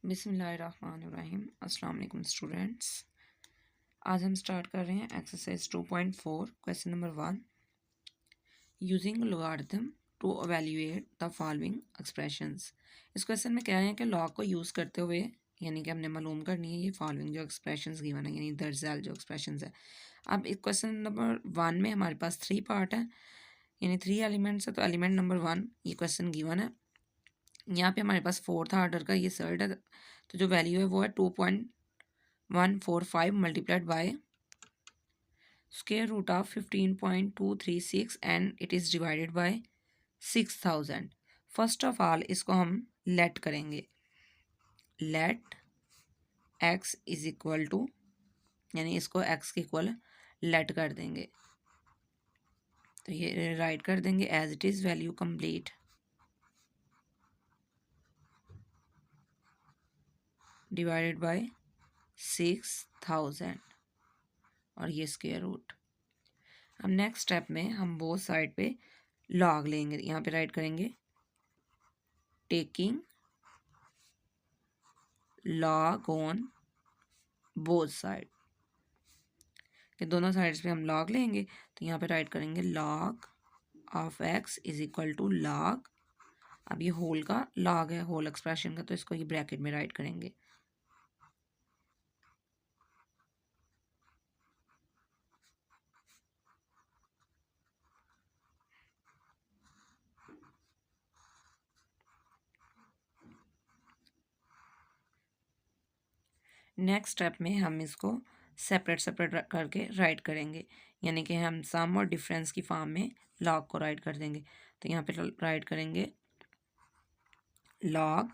बिस्मिल्लाहिर्रहमानिर्रहीम। अस्सलाम वालेकुम स्टूडेंट्स। आज हम स्टार्ट कर रहे हैं exercise 2.4 question number 1 using logarithm to evaluate the following expressions. इस क्वेश्चन में कह रहे हैं कि लॉग को यूज़ करते हुए यानी कि हमने मालूम करनी है ये फॉलोइंग जो एक्सप्रेशंस गिवन है यानी दरअसल जो एक्सप्रेशंस है। अब इस क्वेश्चन नंबर 1 में हमारे पास 3 पार्ट है यानी 3 एलिमेंट्स है। तो एलिमेंट नंबर 1 ये क्वेश्चन गिवन है। यहाँ पे हमारे पास फोर्थ ऑर्डर का ये सर्ड है। तो जो वैल्यू है वो है 2.145 multiplied by square root of 15.236 and it is divided by 6000। First of all इसको हम लेट करेंगे। Let x is equal to यानी इसको x के इक्वल लेट कर देंगे। तो ये राइट कर देंगे as it is value complete divided by 6000 और ये स्क्वायर रूट। अब नेक्स्ट स्टेप में हम बोथ साइड पे लॉग लेंगे। यहाँ पे राइट करेंगे taking log on both side कि दोनों साइड्स पे हम लॉग लेंगे। तो यहाँ पे राइट करेंगे log of x is equal to log. अब ये होल का लॉग है होल एक्सप्रेशन का, तो इसको ये ब्रैकेट में राइट करेंगे। नेक्स्ट स्टेप में हम इसको सेपरेट सेपरेट करके राइट करेंगे यानी कि हम सम और डिफरेंस की फॉर्म में लॉग को राइट कर देंगे। तो यहाँ पे राइट करेंगे लॉग,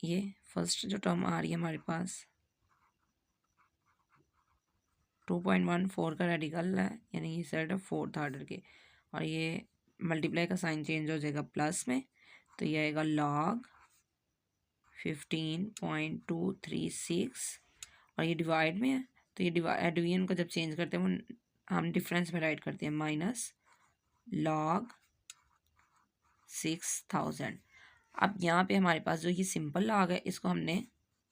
ये फर्स्ट जो टर्म आ रही है हमारे पास 2.14 का रेडिकल है यानी ये सेट है फोर्थ ऑर्डर के, और ये मल्टीप्लाई का साइन चेंज हो जाएगा प्लस में। तो ये आएगा लॉग 15.236 और ये डिवाइड में है। तो ये डिवीजन को जब चेंज करते हैं वो हम डिफरेंस में राइट करते हैं माइनस लॉग 6000। अब यहाँ पे हमारे पास जो ये सिंपल लॉग है इसको हमने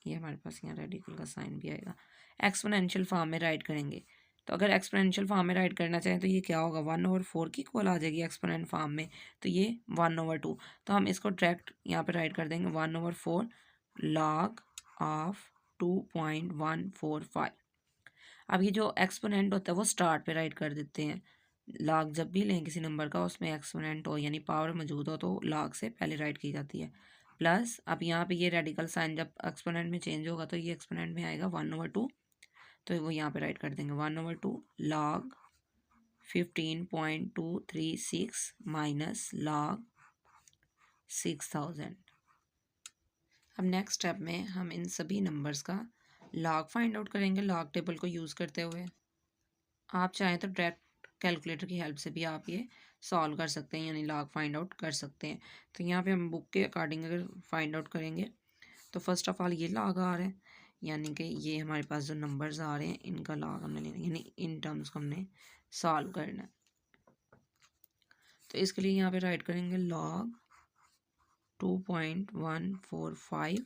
ये हमारे पास यहाँ रेडिकल का साइन भी आएगा एक्सपोनेंशियल फॉर्म में राइट करेंगे। तो अगर एक्सपोनेंशियल फॉर्म में राइट करना चाहें तो ये क्या होगा 1/4 की इक्वल आ जाएगी एक्सपोनेंट फॉर्म में। तो ये 1/2। तो हम इसको डायरेक्ट यहाँ पे राइट कर देंगे 1/4 लॉग ऑफ 2.145। अब ये जो एक्सपोनेंट होता है वो स्टार्ट पे राइट कर देते हैं। लॉग जब भी लें किसी नंबर का उसमें एक्सपोनेंट हो यानी पावर मौजूद हो तो लॉग से पहले राइट की जाती है प्लस। अब यहाँ पे ये रेडिकल साइन जब एक्सपोनेंट में चेंज होगा तो ये एक्सपोनेंट में आएगा 1/2। तो वो यहाँ पे राइट कर देंगे 1/2 लॉग 15.236 माइनस लॉग 6000। अब नेक्स्ट स्टेप में हम इन सभी नंबर्स का लॉग फाइंड आउट करेंगे लॉग टेबल को यूज़ करते हुए। आप चाहें तो डायरेक्ट कैलकुलेटर की हेल्प से भी आप ये सॉल्व कर सकते हैं यानी लॉग फाइंड आउट कर सकते हैं। तो यहाँ पे हम बुक के अकॉर्डिंग अगर फाइंड आउट करेंगे तो फर्स्ट ऑफ ऑल ये लॉग आ रहा है यानी कि ये हमारे पास जो नंबर्स आ रहे हैं इनका लॉग हमने लेना यानी इन टर्म्स को हमने सॉल्व करना है। तो इसके लिए यहाँ पे राइट करेंगे लॉग 2.145।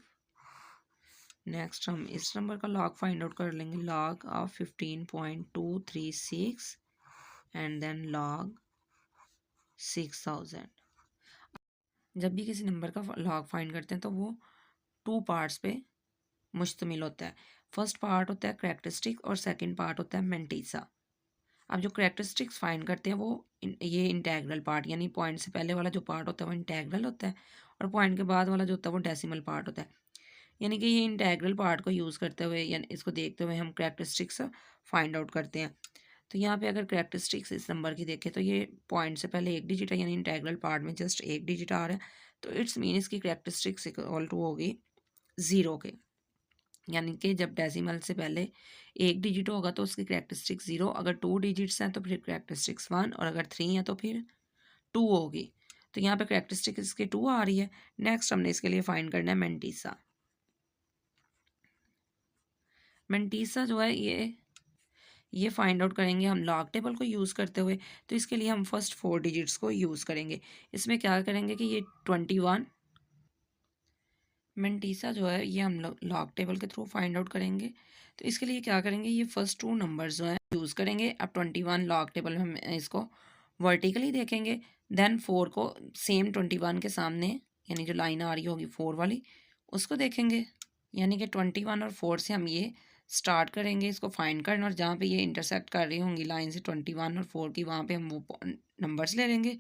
नेक्स्ट हम इस नंबर का लॉग फाइंड आउट कर लेंगे log of 15.236 and then log 6000। जब भी किसी नंबर का लॉग फाइंड करते हैं तो वो 2 पार्ट्स पे मुश्तमिल होता है। फर्स्ट पार्ट होता है करैक्टरिस्टिक और सेकंड पार्ट होता है मेंटीसा। अब जो करैक्टरिस्टिक्स फाइंड करते हैं वो ये इंटेग्रल पार्ट यानी पॉइंट से पहले वाला जो पार्ट होता है वो इंटेग्रल होता है और पॉइंट के बाद वाला जो होता है वो डेसिमल पार्ट होता है। यानी कि ये इंटेग्रल पार्ट को यूज़ करते हुए यानी इसको देखते हुए हम करैक्टरिस्टिक्स फाइंड आउट करते हैं। तो यहाँ पे अगर करैक्टरिस्टिक्स इस नंबर की देखें तो ये पॉइंट से पहले एक डिजिट है यानी इंटेग्रल पार्ट में जस्ट एक डिजिट आ रहा है। तो इट्स मीन इसकी करैक्टरिस्टिक्स इक्वल टू होगी 0 के, यानी कि जब डेसिमल से पहले एक डिजिट होगा तो उसकी करैक्टरिस्टिक्स 0, अगर 2 डिजिट्स हैं तो फिर करैक्टरिस्टिक्स 1 और अगर 3 है तो फिर 2 होगी। तो यहाँ पे करैक्टरिस्टिक्स इसकी 2 आ रही है। नेक्स्ट हमने इसके लिए फाइंड करना है मेंटीसा। मेंटीसा जो है ये फाइंड आउट करेंगे हम लॉग टेबल को यूज़ करते हुए। तो इसके लिए हम फर्स्ट 4 डिजिट्स को यूज़ करेंगे। इसमें क्या करेंगे कि ये 21 मेंटीसा जो है ये हम लोग लॉग टेबल के थ्रू फाइंड आउट करेंगे। तो इसके लिए क्या करेंगे, ये फर्स्ट टू नंबर्स जो हैं यूज़ करेंगे। अब 21 लॉग टेबल में हम इसको वर्टिकली देखेंगे, देन 4 को सेम 21 के सामने यानी जो लाइन आ रही होगी 4 वाली उसको देखेंगे। यानी कि 21 और 4 से हम ये स्टार्ट करेंगे इसको फाइंड करना, और जहाँ पे ये इंटरसेक्ट कर रही होंगी लाइन से 21 और 4 की, वहाँ पे हम वो नंबर्स ले लेंगे।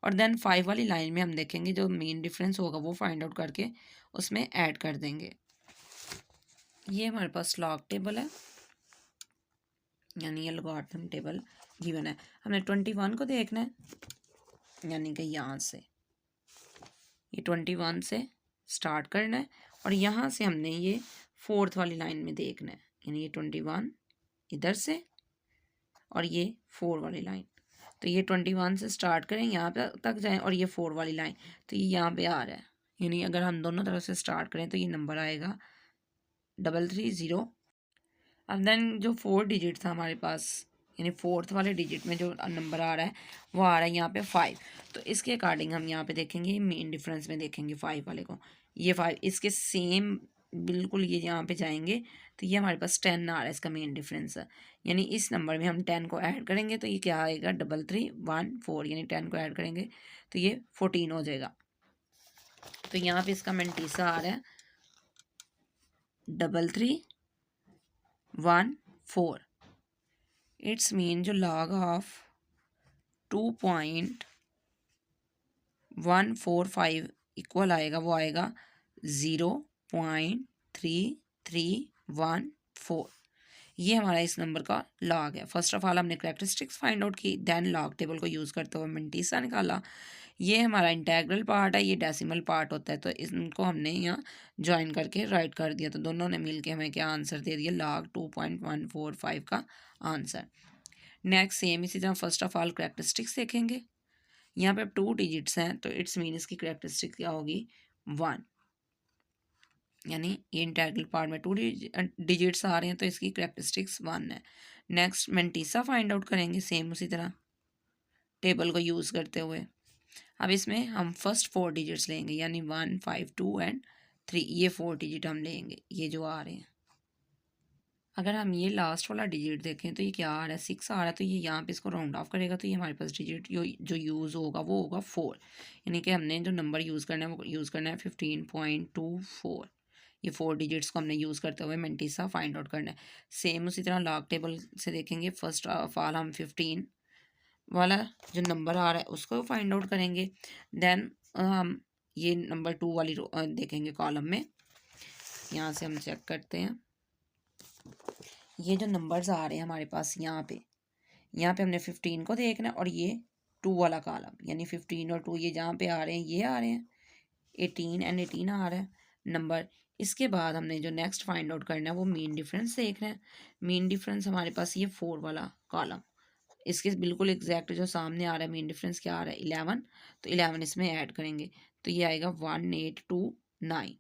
और देन 5 वाली लाइन में हम देखेंगे जो मेन डिफरेंस होगा वो फाइंड आउट करके उसमें ऐड कर देंगे। ये हमारे पास लॉग टेबल है, यानी ये लॉगरिथम टेबल गिवन है। हमने 21 को देखना है, यानी कि यहाँ से ये 21 से स्टार्ट करना है, और यहाँ से हमने ये 4th वाली लाइन में देखना है, यानी ये 21 इधर से और ये 4 वाली लाइन। तो ये 21 से स्टार्ट करें, यहाँ पे तक जाएं, और ये 4 वाली लाइन तो ये यहाँ पे आ रहा है। यानी अगर हम दोनों तरफ से स्टार्ट करें तो ये नंबर आएगा 330। अब देन जो 4 डिजिट था हमारे पास, यानी 4th वाले डिजिट में जो नंबर आ रहा है वो आ रहा है यहाँ पे 5। तो इसके अकॉर्डिंग हम यहाँ पे देखेंगे, मेन डिफरेंस में देखेंगे 5 वाले को। ये 5 इसके सेम बिल्कुल ये यहाँ पे जाएंगे तो ये हमारे पास 10 आ रहा है, इसका मेन डिफरेंस है। यानी इस नंबर में हम 10 को ऐड करेंगे तो ये क्या आएगा 3314, यानी 10 को ऐड करेंगे तो ये 14 हो जाएगा। तो यहाँ पे इसका मेंटीसा आ रहा है 3314। इट्स मीन जो लॉग ऑफ 2.145 इक्वल आएगा वो आएगा 0.3314। ये हमारा इस नंबर का लॉग है। फर्स्ट ऑफ ऑल हमने करैक्टरिस्टिक्स फाइंड आउट की, देन लॉग टेबल को यूज़ करते हुए मेंटीसा निकाला। ये हमारा इंटेग्रल पार्ट है, ये डेसिमल पार्ट होता है, तो इनको हमने यहाँ ज्वाइन करके राइट कर दिया। तो दोनों ने मिलके हमें क्या आंसर दे दिया, लॉग 2.145 का आंसर। नेक्स्ट सेम इसी तरह फर्स्ट ऑफ ऑल करैक्टरिस्टिक्स देखेंगे। यहाँ पे 2 डिजिट्स हैं तो इट्स मीन इसकी करैक्टरिस्टिक्स क्या होगी 1, यानी ये इंटेग्रल पार्ट में 2 डिजिट्स आ रहे हैं तो इसकी करैक्टरिस्टिक्स 1 है। नेक्स्ट मेंटीसा फाइंड आउट करेंगे सेम उसी तरह टेबल को यूज़ करते हुए। अब इसमें हम फर्स्ट 4 डिजिट्स लेंगे, यानी 1, 5, 2 एंड 3, ये 4 डिजिट हम लेंगे, ये जो आ रहे हैं। अगर हम ये लास्ट वाला डिजिट देखें तो ये क्या आ रहा है 6 आ रहा है, तो ये यहाँ पे इसको राउंड ऑफ करेगा तो ये हमारे पास डिजिट जो यूज़ होगा वो होगा 4। यानी कि हमने जो नंबर यूज़ करना है वो यूज़ करना है 15.24। ये 4 डिजिट्स को हमने यूज़ करते हुए मेंटीसा फाइंड आउट करना है। सेम उसी तरह लॉग टेबल से देखेंगे। फर्स्ट ऑफ ऑल हम 15 वाला जो नंबर आ रहा है उसको फाइंड आउट करेंगे। देन हम ये नंबर 2 वाली देखेंगे कॉलम में। यहाँ से हम चेक करते हैं, ये जो नंबर्स आ रहे हैं हमारे पास यहाँ पे हमने 15 को देखना है, और ये 2 वाला कॉलम, यानी 15 और 2 ये जहाँ पे आ रहे हैं ये आ रहे हैं 18 एंड 18 आ रहा है नंबर। इसके बाद हमने जो नेक्स्ट फाइंड आउट करना है वो मीन डिफरेंस देखना है। मीन डिफरेंस हमारे पास ये 4 वाला कॉलम, इसके बिल्कुल एग्जैक्ट जो सामने आ रहा है मीन डिफरेंस क्या आ रहा है 11, तो 11 इसमें ऐड करेंगे तो ये आएगा 1829।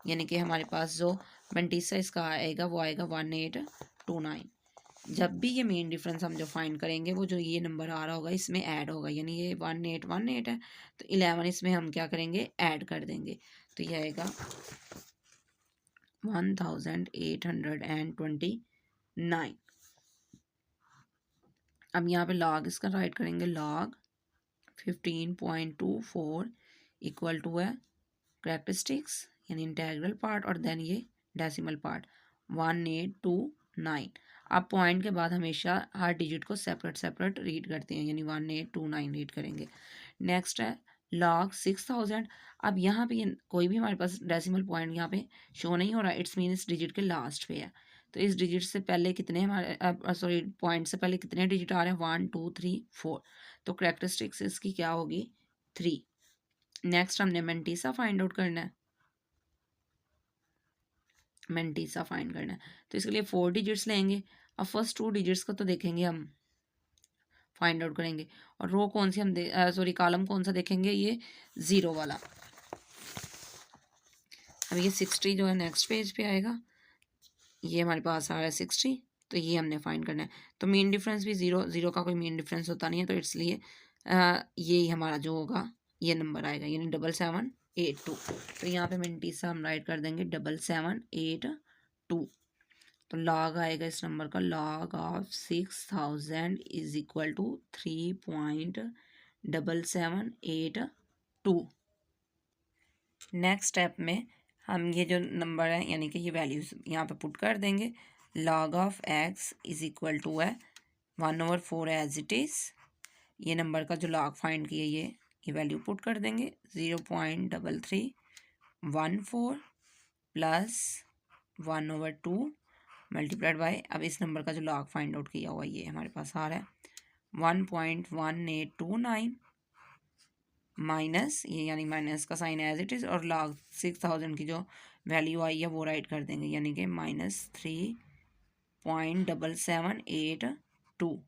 यानी कि हमारे पास जो मेंटीसा इसका आएगा वो आएगा 1829। जब भी ये मेन डिफरेंस हम जो फाइंड करेंगे वो जो ये नंबर आ रहा होगा इसमें ऐड होगा, यानी ये 1818 है तो 11 इसमें हम क्या करेंगे ऐड कर देंगे तो ये आएगा 1829। अब यहाँ पे लॉग इसका राइट करेंगे, लॉग 15.24 इक्वल टू है करैक्टरिस्टिक्स यानी इंटेग्रल पार्ट और देन ये डेसिमल पार्ट 1829। आप पॉइंट के बाद हमेशा हर डिजिट को सेपरेट रीड करते हैं, यानी 1829 रीड करेंगे। नेक्स्ट है लॉग 6000। अब यहाँ पे कोई भी हमारे पास डेसिमल पॉइंट यहाँ पे शो नहीं हो रहा, इट्स मीन इस डिजिट के लास्ट पे है। तो इस डिजिट से पहले कितने हमारे सॉरी पॉइंट से पहले कितने डिजिट आ रहे हैं 1 2 3 4, तो करैक्टरिस्टिक्स इसकी क्या होगी 3। नेक्स्ट हमने मेंटीसा फाइंड आउट करना है। मेंटीसा फाइंड करना है तो इसके लिए 4 डिजिट्स लेंगे। अब फर्स्ट 2 डिजिट्स को तो देखेंगे हम फाइंड आउट करेंगे, और रो कौन सी हम सॉरी कॉलम कौन सा देखेंगे ये 0 वाला। अब ये 60 जो है नेक्स्ट पेज पे आएगा, ये हमारे पास आ रहा है 60, तो ये हमने फाइंड करना है। तो मेन डिफरेंस भी 0 का कोई मेन डिफरेंस होता नहीं है, तो इसलिए ये हमारा जो होगा ये नंबर आएगा, यानी 77 77882। तो यहाँ पे मेंटीसा हम राइट कर देंगे 7782। तो लॉग आएगा इस नंबर का, log of 6000 is equal to 3.7782। Next step में हम ये जो नंबर है यानी कि ये वैल्यूज यहाँ पे पुट कर देंगे। Log of X is equal to है 1/4 एज इट इज़। ये नंबर का जो लॉग फाइंड किया ये वैल्यू पुट कर देंगे 0.3314 प्लस 1/2 मल्टीप्लाइड बाय, अब इस नंबर का जो लॉग फाइंड आउट किया हुआ ये हमारे पास आ रहा है 1.1829 माइनस ये यानी माइनस का साइन एज इट इज़, और लॉग 6000 की जो वैल्यू आई है वो राइट कर देंगे यानी कि -3.7782।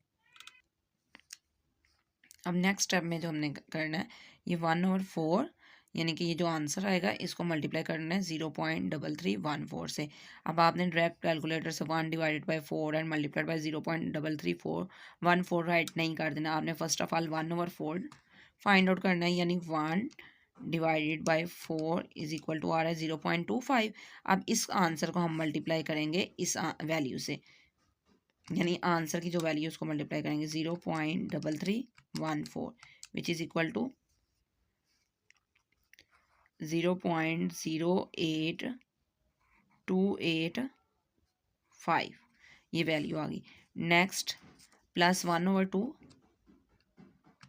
अब नेक्स्ट स्टेप में जो हमने करना है ये 1/4 यानी कि ये जो आंसर आएगा इसको मल्टीप्लाई करना है 0.3314 से। अब आपने डायरेक्ट कैलकुलेटर से 1/4 एंड मल्टीप्लाइड बाय 0.3314 राइट नहीं कर देना, आपने first of all 1/4 find out करना है यानी 1/4 इज इक्वल टू आ रहा है 0.25। अब इस आंसर को हम मल्टीप्लाई करेंगे इस वैल्यू से, यानी आंसर की जो वैल्यू उसको मल्टीप्लाई करेंगे 0.3314 विच इज़ इक्वल टू 0.08285 ये वैल्यू आ गई। Next plus 1/2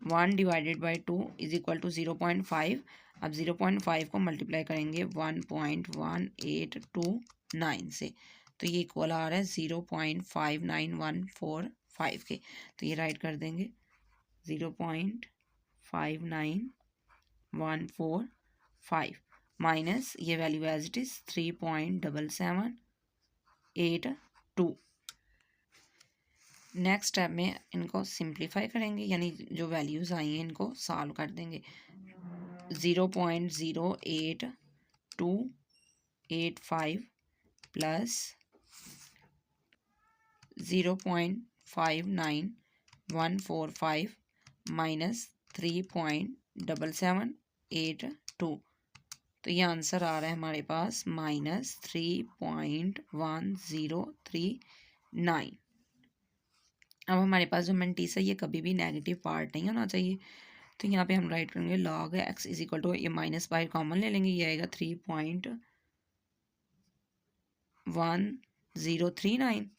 1/2 is equal to 0.5। अब 0.5 को मल्टीप्लाई करेंगे 1.1829 से, तो ये इक्वल आ रहा है 0.59145 के। तो ये राइट कर देंगे 0.59145 माइनस ये value as it is 3.7782। Next step में इनको सिंप्लीफाई करेंगे यानी जो वैल्यूज़ आई हैं इनको सॉल्व कर देंगे। 0.08285 प्लस 0.59145 माइनस 3.7782। तो ये आंसर आ रहा है हमारे पास -3.1039। अब हमारे पास जो मेंटीस है ये कभी भी नेगेटिव पार्ट नहीं होना चाहिए, तो यहाँ पे हम राइट करेंगे log X is equal to, ये माइनस बाहर कॉमन ले लेंगे, ये आएगा 3.1039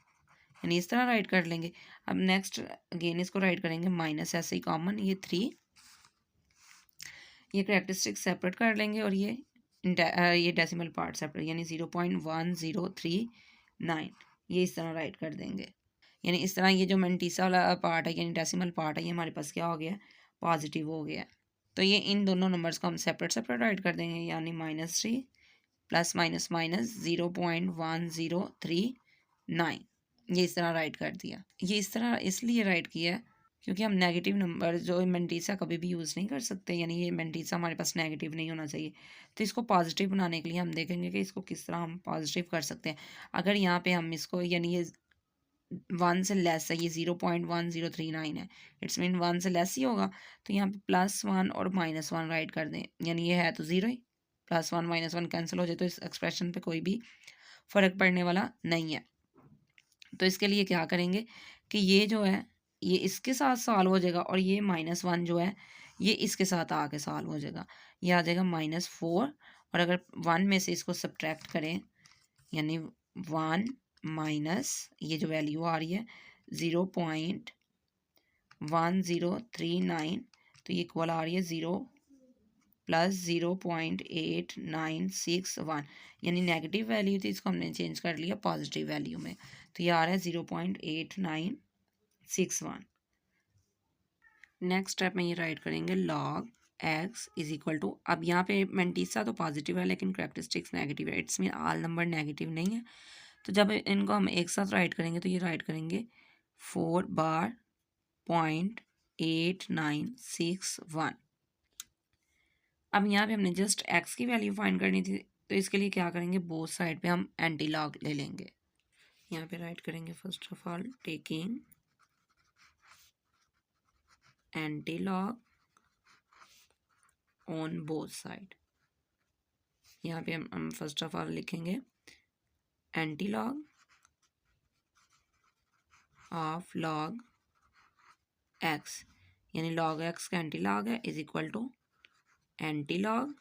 यानी इस तरह राइट कर लेंगे। अब नेक्स्ट अगेन इसको राइट करेंगे माइनस ऐसे ही कॉमन, ये 3, ये कैरेक्टरिस्टिक सेपरेट कर लेंगे और ये डेसिमल पार्ट सेपरेट यानी 0.1039 ये इस तरह राइट कर देंगे। यानी इस तरह ये जो मेंटीसा वाला पार्ट है यानी डेसिमल पार्ट है ये हमारे पास क्या हो गया, पॉजिटिव हो गया। तो ये इन दोनों नंबर्स को हम सेपरेट सेपरेट राइट कर देंगे यानी -3 प्लस माइनस माइनस 0.1039 ये इस तरह राइट कर दिया। ये इस तरह इसलिए राइट किया क्योंकि हम नेगेटिव नंबर जो मेंटीसा कभी भी यूज़ नहीं कर सकते, यानी ये मेंटीसा हमारे पास नेगेटिव नहीं होना चाहिए। तो इसको पॉजिटिव बनाने के लिए हम देखेंगे कि इसको किस तरह हम पॉजिटिव कर सकते हैं। अगर यहाँ पे हम इसको यानी ये 1 से लेस है, ये 0.1039 है, इट्स मीन 1 से लेस ही होगा, तो यहाँ पे +1 और -1 राइट कर दें यानी ये है तो 0 ही, +1 -1 कैंसिल हो जाए तो इस एक्सप्रेशन पे कोई भी फ़र्क पड़ने वाला नहीं है। तो इसके लिए क्या करेंगे कि ये जो है ये इसके साथ सॉल्व हो जाएगा और ये -1 जो है ये इसके साथ आके सॉल्व हो जाएगा, ये आ जाएगा -4, और अगर 1 में से इसको सब्ट्रैक्ट करें यानी 1 माइनस ये जो वैल्यू आ रही है 0.1039, तो ये इक्वल आ रही है 0 प्लस 0.8961 यानी नेगेटिव वैल्यू थी, इसको हमने चेंज कर लिया पॉजिटिव वैल्यू में, तो ये आ रहा है 0.8961। नेक्स्ट स्टेप में ये राइट करेंगे log X is equal to, अब यहाँ पे मेंटीसा तो पॉजिटिव है लेकिन कैरेक्टरिस्टिक्स नेगेटिव है, it's mean all number negative नहीं है। तो जब इनको हम एक साथ राइट करेंगे तो ये राइट करेंगे 4/.8961। अब यहाँ पे हमने जस्ट एक्स की वैल्यू फाइंड करनी थी, तो इसके लिए क्या करेंगे बोथ साइड पे हम एंटी लॉग ले लेंगे। यहाँ पे राइट करेंगे first of all taking anti log on both side, यहाँ पे हम फर्स्ट ऑफ ऑल लिखेंगे anti log of log X, यानी लॉग एक्स का एंटी लॉग है is equal to anti log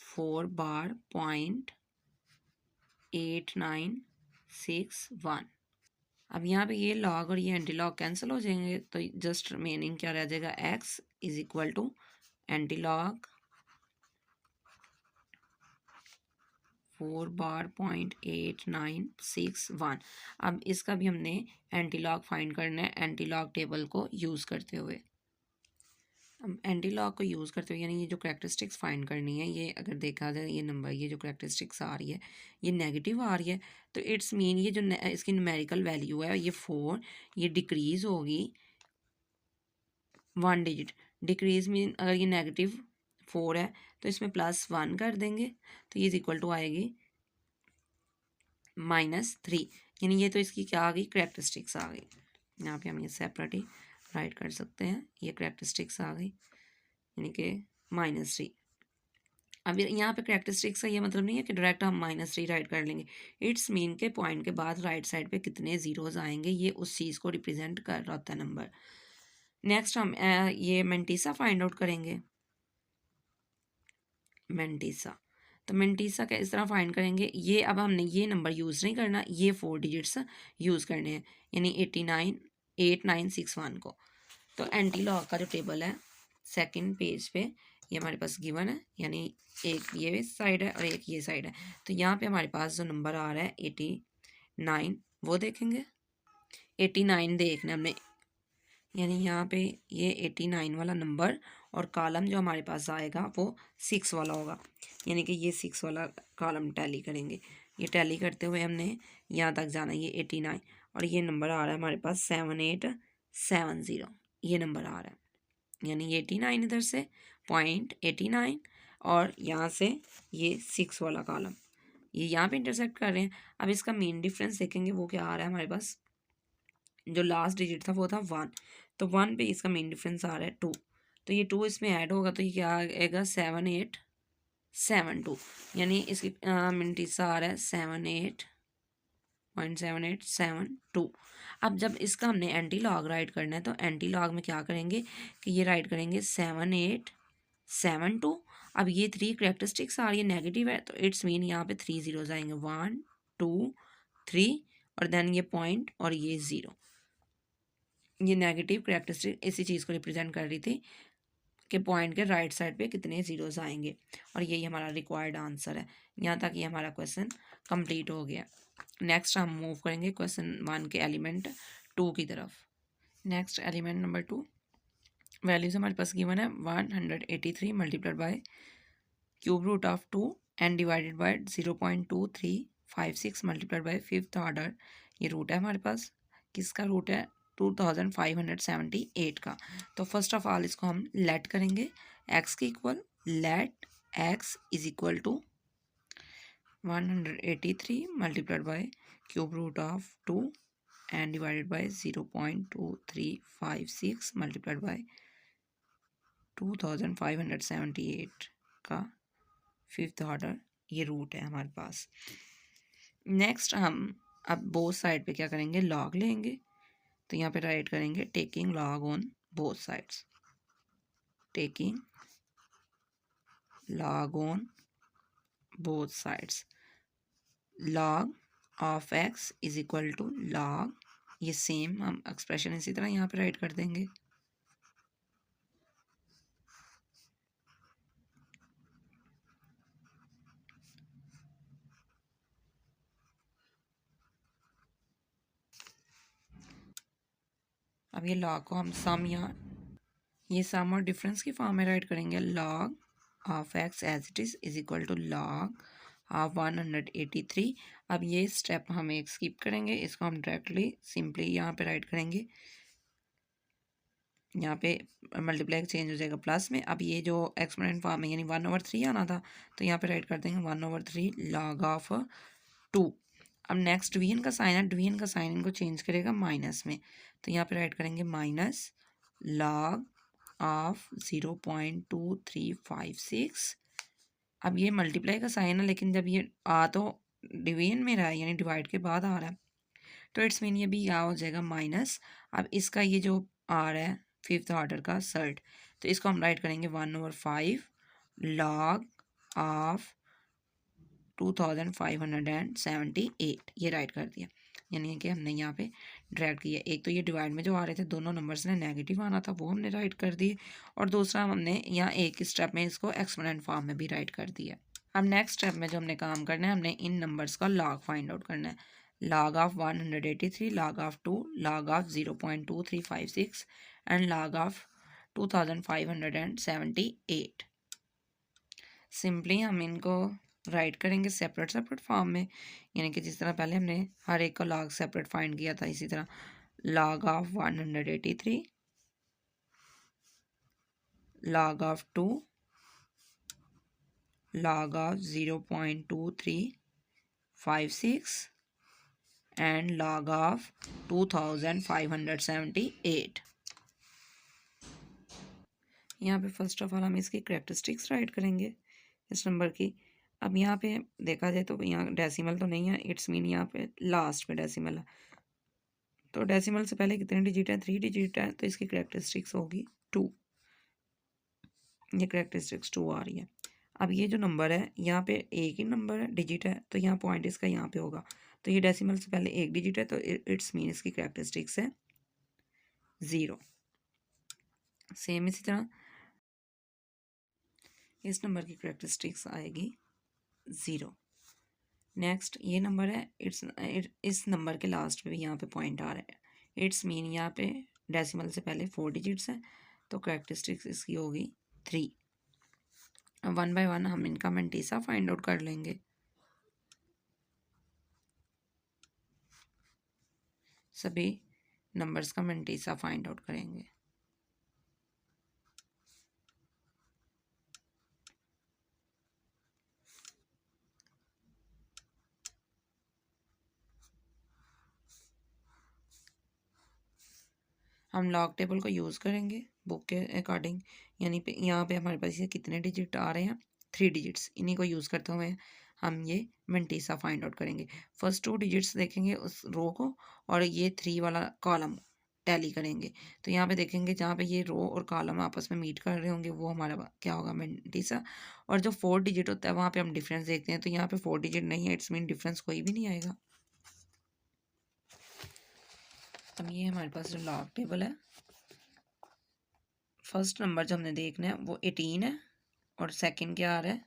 4 बार 0.8961। अब यहाँ पे ये लॉग और ये एंटी लॉग कैंसिल हो जाएंगे, तो जस्ट रिमेनिंग क्या रह जाएगा, X is equal to anti log 4 बार 0.8961। अब इसका भी हमने एंटी लॉग फाइंड करना है एंटी लॉग टेबल को यूज़ करते हुए। अब एंटी लॉग को यूज़ करते हुए यानी ये जो करैक्टरिस्टिक्स फाइंड करनी है, ये अगर देखा जाए ये नंबर, ये जो करैक्टरिस्टिक्स आ रही है ये नेगेटिव आ रही है, तो इट्स मीन ये जो इसकी न्यूमेरिकल वैल्यू है ये 4, ये डिक्रीज होगी 1 डिजिट। डिक्रीज मीन अगर ये नेगेटिव 4 है तो इसमें +1 कर देंगे, तो ये इक्वल टू आएगी -3, यानी ये तो इसकी क्या आ गई, करैक्टरिस्टिक्स आ गई। यहाँ पे हम ये सेपरेट ही राइट कर सकते हैं, ये करैक्टरिस्टिक्स आ गई यानी कि -3। अब यहाँ पे करैक्टरिस्टिक्स का ये मतलब नहीं है कि डायरेक्ट हम -3 राइट कर लेंगे, इट्स मीन के पॉइंट के बाद राइट साइड पे कितने ज़ीरोज़ आएंगे ये उस चीज़ को रिप्रेजेंट कर रहा होता है नंबर। नेक्स्ट हम ये मेंटीसा फाइंड आउट करेंगे। मेंटीसा, तो मेंटीसा का इस तरह फाइंड करेंगे, ये अब हमने ये नंबर यूज़ नहीं करना, ये 4 डिजिट्स यूज़ करने हैं यानी 89 को। तो एंटी लॉग का जो टेबल है सेकंड पेज पे ये हमारे पास गिवन है, यानी एक ये साइड है और एक ये साइड है। तो यहाँ पे हमारे पास जो नंबर आ रहा है 89 वो देखेंगे, 89 देखना हमने, यानी यहाँ पे ये 89 वाला नंबर और कॉलम जो हमारे पास आएगा वो 6 वाला होगा, यानी कि ये 6 वाला कॉलम टैली करेंगे। ये टैली करते हुए हमने यहाँ तक जाना है, ये 89 और ये नंबर आ रहा है हमारे पास 7870, ये नंबर आ रहा है, यानी ये 89 इधर से 0.89 और यहाँ से ये 6 वाला कॉलम ये यहाँ पे इंटरसेक्ट कर रहे हैं। अब इसका मेन डिफरेंस देखेंगे वो क्या आ रहा है हमारे पास, जो लास्ट डिजिट था वो था 1, तो 1 पे इसका मेन डिफरेंस आ रहा है 2, तो ये 2 इसमें ऐड होगा तो ये क्या आएगा 7872, यानी इसकी मिनटीसा आ रहा है 78.7872। अब जब इसका हमने एंटी लॉग राइट करना है तो एंटी लॉग में क्या करेंगे कि ये राइट करेंगे 7872। अब ये 3 करैक्टरिस्टिक्स आ रही है नेगेटिव है, तो इट्स मीन यहाँ पे 3 ज़ीरोज़ आएंगे, 1 2 3 और देन ये पॉइंट और ये 0, ये नेगेटिव करैक्टरिस्टिक इसी चीज़ को रिप्रेजेंट कर रही थी कि पॉइंट के राइट साइड पे कितने ज़ीरोज़ आएंगे, और यही हमारा रिक्वायर्ड आंसर है। यहाँ तक ये हमारा क्वेश्चन कंप्लीट हो गया। नेक्स्ट हम मूव करेंगे क्वेश्चन 1 के एलिमेंट 2 की तरफ। नेक्स्ट एलिमेंट नंबर 2, वैल्यूज हमारे पास गिवन है 183 multiplied by cube root of 2 and divided by 0.2356 multiplied by 5th order. ये रूट है हमारे पास, किसका रूट है 2578 का। तो फर्स्ट ऑफ ऑल इसको हम लेट करेंगे x के equal, let x is equal to 183 multiplied by cube root of 2 and divided by 0.2356 multiplied by 2578 का 5th ऑर्डर, ये रूट है हमारे पास। नेक्स्ट हम अब बोथ साइड पे क्या करेंगे, लॉग लेंगे, तो यहाँ पे राइट करेंगे taking log on both sides, taking log on both sides, log of x is equal to log, ये सेम हम एक्सप्रेशन इसी तरह यहाँ पे राइट कर देंगे, अब ये लॉग को हम सम यहाँ ये सम और डिफरेंस की फॉर्म में राइट करेंगे, log of x as it is equal to log of 183। अब ये स्टेप हम एक स्किप करेंगे, इसको हम डायरेक्टली सिंपली यहाँ पे राइट करेंगे, यहाँ पे मल्टीप्लाई चेंज हो जाएगा प्लस में। अब ये जो एक्सपोनेंट फॉर्म है यानी 1/3 आना था, तो यहाँ पे राइट कर देंगे 1/3 लॉग ऑफ 2। अब नेक्स्ट डिवीजन का साइन है, डिवीजन का साइन इनको चेंज करेगा माइनस में, तो यहाँ पे राइट करेंगे माइनस लॉग ऑफ 0.2356 अब ये मल्टीप्लाई का साइन है, लेकिन जब ये आ तो डिवीजन में रहा है यानी डिवाइड के बाद आ रहा है, तो इट्स मीन ये भी क्या हो जाएगा माइनस। अब इसका ये जो आ रहा है फिफ्थ ऑर्डर का सर्ड, तो इसको हम राइट करेंगे 1/5 लॉग ऑफ 2578 ये राइट कर दिया। यानी कि हमने यहाँ पे ड्रैग किया। एक तो ये डिवाइड में जो आ रहे थे दोनों नंबर्स ने नेगेटिव आना था वो हमने राइट कर दिए, और दूसरा हमने यहाँ एक स्टेप में इसको एक्सपोनेंट फॉर्म में भी राइट कर दिया। अब नेक्स्ट स्टेप में जो हमने काम करना है, हमने इन नंबर्स का लॉग फाइंड आउट करना है। log of 183, log of 2, log of 0.2356 and log of 2578। Simply हम इनको राइट करेंगे सेपरेट सेपरेट फॉर्म में, यानी कि जिस तरह पहले हमने हर एक का लॉग सेपरेट फाइंड किया था, इसी तरह log of 183, log of 2, log of 0.2356 and log of 2578। यहाँ पे फर्स्ट ऑफ ऑल हम इसकी करेक्टरिस्टिक्स राइट करेंगे इस नंबर की। अब यहाँ पे देखा जाए तो यहाँ डेसिमल तो नहीं है, इट्स मीन यहाँ पे लास्ट पे डेसिमल है, तो डेसिमल से पहले कितने डिजिट है, 3 डिजिट है, तो इसकी करेक्टरिस्टिक्स होगी 2। ये करेक्टरिस्टिक्स 2 आ रही है। अब ये जो नंबर है यहाँ पे एक ही नंबर है, डिजिट है, तो यहाँ पॉइंट इसका यहाँ पे होगा, तो ये डेसिमल से पहले एक डिजिट है, तो इट्स मीन इसकी करेक्टरिस्टिक्स है 0। सेम इसी तरह इस नंबर की करेक्टरिस्टिक्स आएगी 0। नेक्स्ट ये नंबर है, इस नंबर के लास्ट पे भी यहाँ पे पॉइंट आ रहा है, इट्स मीन यहाँ पे डेसिमल से पहले 4 डिजिट्स हैं, तो करेक्टरिस्टिक्स इसकी होगी 3। अब 1 बाय 1 हम इनका मेंटीसा फाइंड आउट कर लेंगे। सभी नंबर्स का मेंटीसा फाइंड आउट करेंगे। हम लॉग टेबल को यूज़ करेंगे बुक के अकॉर्डिंग, यानी पे यहाँ पे हमारे पास ये कितने डिजिट आ रहे हैं, 3 डिजिट्स, इन्हीं को यूज़ करते हुए हम ये मेंटीसा फाइंड आउट करेंगे। फर्स्ट 2 डिजिट्स देखेंगे उस रो को, और ये 3 वाला कॉलम टैली करेंगे, तो यहाँ पे देखेंगे जहाँ पे ये रो और कॉलम आपस में मीट कर रहे होंगे वो हमारा क्या होगा, मेंटीसा। और जो 4 डिजिट होता है वहाँ पे हम डिफरेंस देखते हैं, तो यहाँ पे 4 डिजिट नहीं है, इट्स मीन डिफरेंस कोई भी नहीं आएगा। अब ये हमारे पास जो लॉग टेबल है, फर्स्ट नंबर जो हमने देखना है वो 18 है, और सेकंड क्या आ रहा है,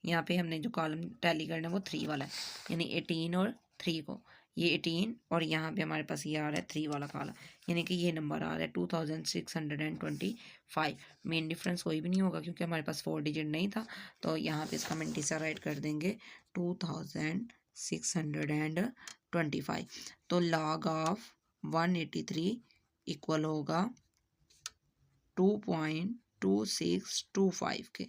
यहाँ पे हमने जो कॉलम टैली करना है वो 3 वाला है, यानी 18 और 3 को, ये 18 और यहाँ पे हमारे पास ये आ रहा है 3 वाला कॉलम, यानी कि ये नंबर आ रहा है 2625। मेन डिफरेंस कोई भी नहीं होगा क्योंकि हमारे पास 4 डिजिट नहीं था, तो यहाँ पे इसका मेंटीसा राइट कर देंगे 2625। तो लॉग ऑफ 183 इक्वल होगा 2.2625 के।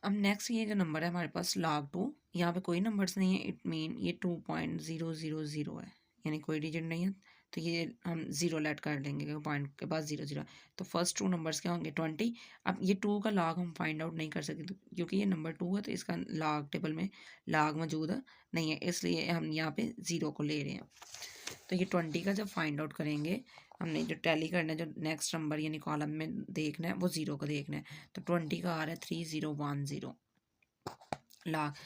अब नेक्स्ट ये जो नंबर है हमारे पास log 2, यहाँ पे कोई नंबर्स नहीं है, इट मीन ये 2.000 है, यानी कोई डिजिट नहीं है, तो ये हम 0 लेट कर लेंगे क्योंकि पॉइंट के पास 0 0। तो फर्स्ट 2 नंबर्स क्या होंगे 20। अब ये 2 का log हम फाइंड आउट नहीं कर सकते क्योंकि ये नंबर 2 है, तो इसका log टेबल में log मौजूद नहीं है, इसलिए हम यहाँ पे 0 को ले रहे हैं। तो ये 20 का जब फाइंड आउट करेंगे, हमने जो टैली करना है, जो नेक्स्ट नंबर यानी कॉलम में देखना है वो 0 को देखना है, तो 20 का आ रहा है 3010 लाख,